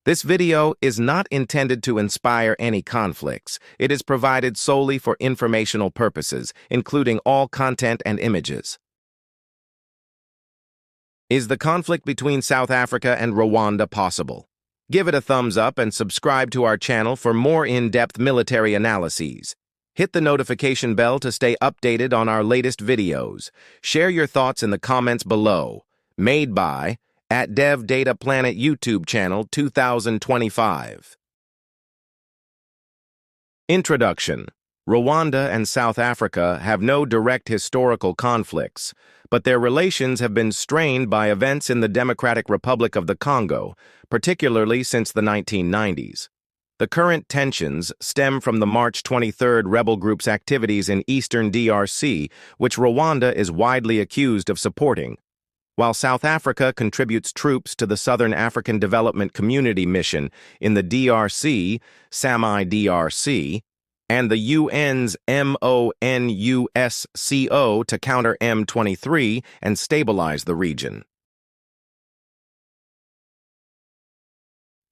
This video is not intended to inspire any conflicts. It is provided solely for informational purposes, including all content and images. Is the conflict between South Africa and Rwanda possible? Give it a thumbs up and subscribe to our channel for more in-depth military analyses. Hit the notification bell to stay updated on our latest videos. Share your thoughts in the comments below. Made by @DevDataPlanet YouTube channel 2025. Introduction. Rwanda and South Africa have no direct historical conflicts, but their relations have been strained by events in the Democratic Republic of the Congo, particularly since the 1990s. The current tensions stem from the March 23 rebel group's activities in eastern DRC, which Rwanda is widely accused of supporting, while South Africa contributes troops to the Southern African Development Community Mission in the DRC, SAMI-DRC, and the UN's MONUSCO to counter M23 and stabilize the region.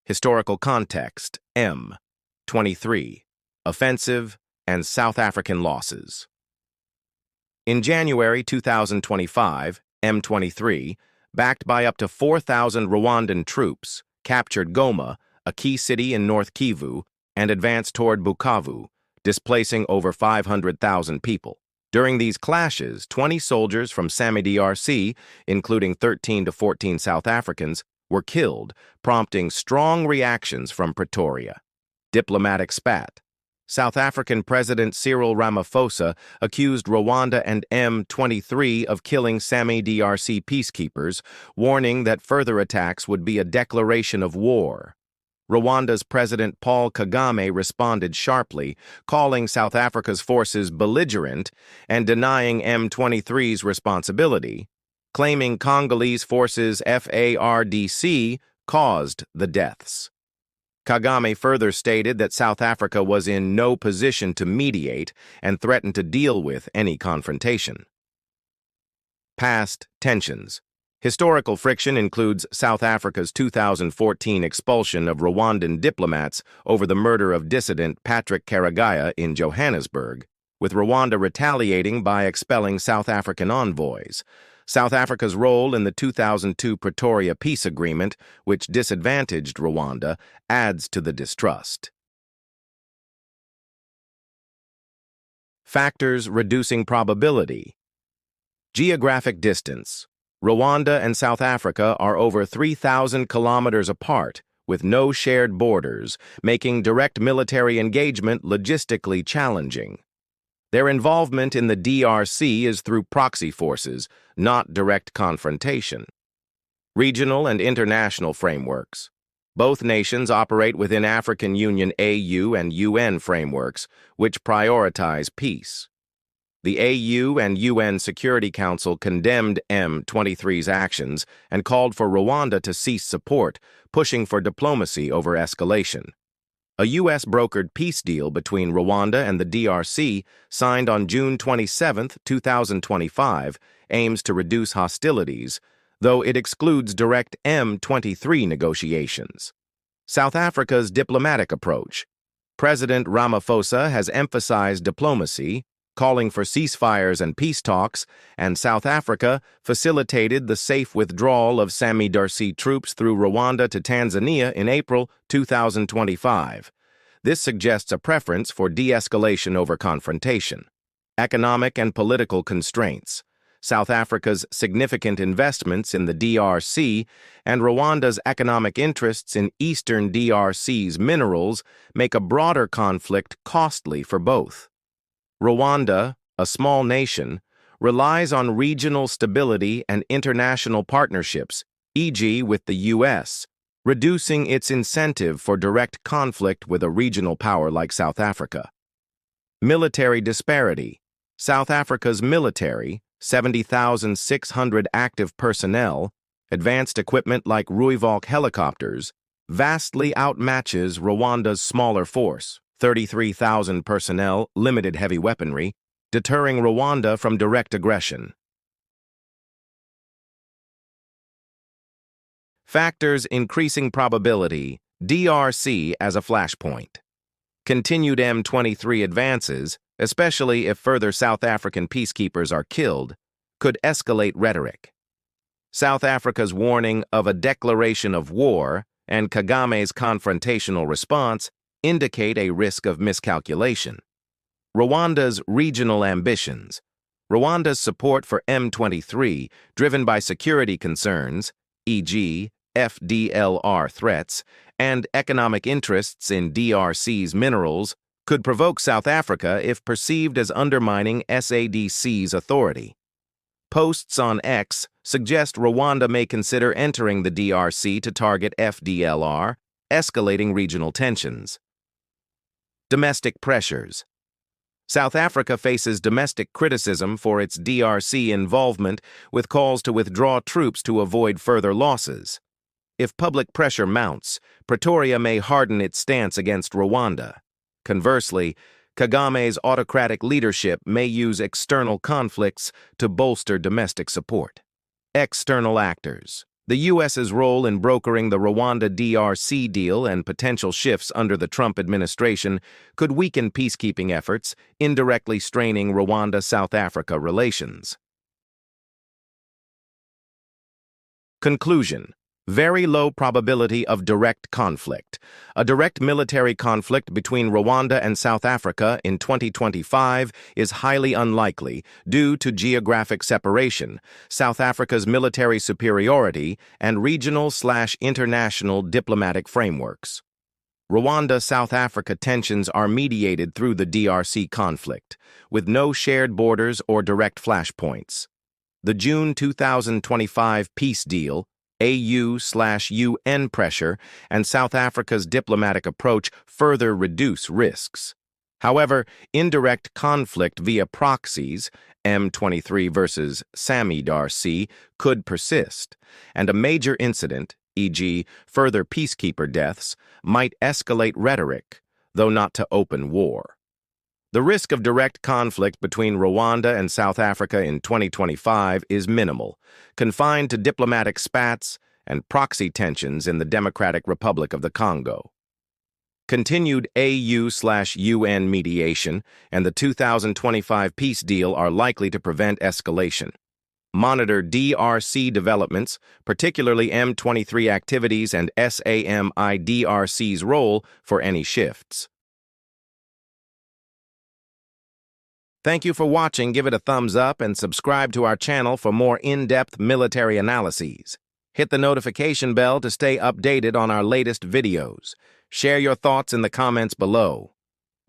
Historical context: M23, offensive, and South African losses. In January 2025, M23, backed by up to 4,000 Rwandan troops, captured Goma, a key city in North Kivu, and advanced toward Bukavu, displacing over 500,000 people. During these clashes, 20 soldiers from SAMI-DRC, including 13 to 14 South Africans, were killed, prompting strong reactions from Pretoria. Diplomatic spat. South African President Cyril Ramaphosa accused Rwanda and M23 of killing SAMI-DRC peacekeepers, warning that further attacks would be a declaration of war. Rwanda's President Paul Kagame responded sharply, calling South Africa's forces belligerent and denying M23's responsibility, claiming Congolese forces FARDC caused the deaths. Kagame further stated that South Africa was in no position to mediate and threatened to deal with any confrontation. Past tensions. Historical friction includes South Africa's 2014 expulsion of Rwandan diplomats over the murder of dissident Patrick Karegeya in Johannesburg, with Rwanda retaliating by expelling South African envoys. South Africa's role in the 2002 Pretoria peace agreement, which disadvantaged Rwanda, adds to the distrust. Factors reducing probability. Geographic distance. Rwanda and South Africa are over 3,000 kilometers apart, with no shared borders, making direct military engagement logistically challenging. Their involvement in the DRC is through proxy forces, not direct confrontation. Regional and international frameworks. Both nations operate within African Union AU and UN frameworks, which prioritize peace. The AU and UN Security Council condemned M23's actions and called for Rwanda to cease support, pushing for diplomacy over escalation. A U.S.-brokered peace deal between Rwanda and the DRC, signed on June 27, 2025, aims to reduce hostilities, though it excludes direct M23 negotiations. South Africa's diplomatic approach. President Ramaphosa has emphasized diplomacy, calling for ceasefires and peace talks, and South Africa facilitated the safe withdrawal of SAMI-DRC troops through Rwanda to Tanzania in April 2025. This suggests a preference for de-escalation over confrontation. Economic and political constraints. South Africa's significant investments in the DRC and Rwanda's economic interests in eastern DRC's minerals make a broader conflict costly for both. Rwanda, a small nation, relies on regional stability and international partnerships, e.g. with the U.S., reducing its incentive for direct conflict with a regional power like South Africa. Military disparity. South Africa's military, 70,600 active personnel, advanced equipment like Rooivalk helicopters, vastly outmatches Rwanda's smaller force, 33,000 personnel, limited heavy weaponry, deterring Rwanda from direct aggression. Factors increasing probability, DRC as a flashpoint. Continued M23 advances, especially if further South African peacekeepers are killed, could escalate rhetoric. South Africa's warning of a declaration of war and Kagame's confrontational response indicate a risk of miscalculation. Rwanda's regional ambitions. Rwanda's support for M23, driven by security concerns, e.g., FDLR threats, and economic interests in DRC's minerals, could provoke South Africa if perceived as undermining SADC's authority. Posts on X suggest Rwanda may consider entering the DRC to target FDLR, escalating regional tensions. Domestic pressures. South Africa faces domestic criticism for its DRC involvement, with calls to withdraw troops to avoid further losses. If public pressure mounts, Pretoria may harden its stance against Rwanda. Conversely, Kagame's autocratic leadership may use external conflicts to bolster domestic support. External actors. The U.S.'s role in brokering the Rwanda-DRC deal and potential shifts under the Trump administration could weaken peacekeeping efforts, indirectly straining Rwanda-South Africa relations. Conclusion. Very low probability of direct conflict. A direct military conflict between Rwanda and South Africa in 2025 is highly unlikely due to geographic separation, South Africa's military superiority, and regional/international diplomatic frameworks. Rwanda-South Africa tensions are mediated through the DRC conflict, with no shared borders or direct flashpoints. The June 2025 peace deal, AU/UN pressure, and South Africa's diplomatic approach further reduce risks. However, indirect conflict via proxies, M23 versus SAMI-DRC, could persist, and a major incident, e.g., further peacekeeper deaths, might escalate rhetoric, though not to open war. The risk of direct conflict between Rwanda and South Africa in 2025 is minimal, confined to diplomatic spats and proxy tensions in the Democratic Republic of the Congo. Continued AU/UN mediation and the 2025 peace deal are likely to prevent escalation. Monitor DRC developments, particularly M23 activities and SAMI-DRC's role for any shifts. Thank you for watching. Give it a thumbs up and subscribe to our channel for more in-depth military analyses. Hit the notification bell to stay updated on our latest videos. Share your thoughts in the comments below.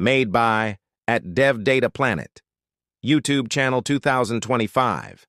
Made by @DevDataPlanet. YouTube channel 2025.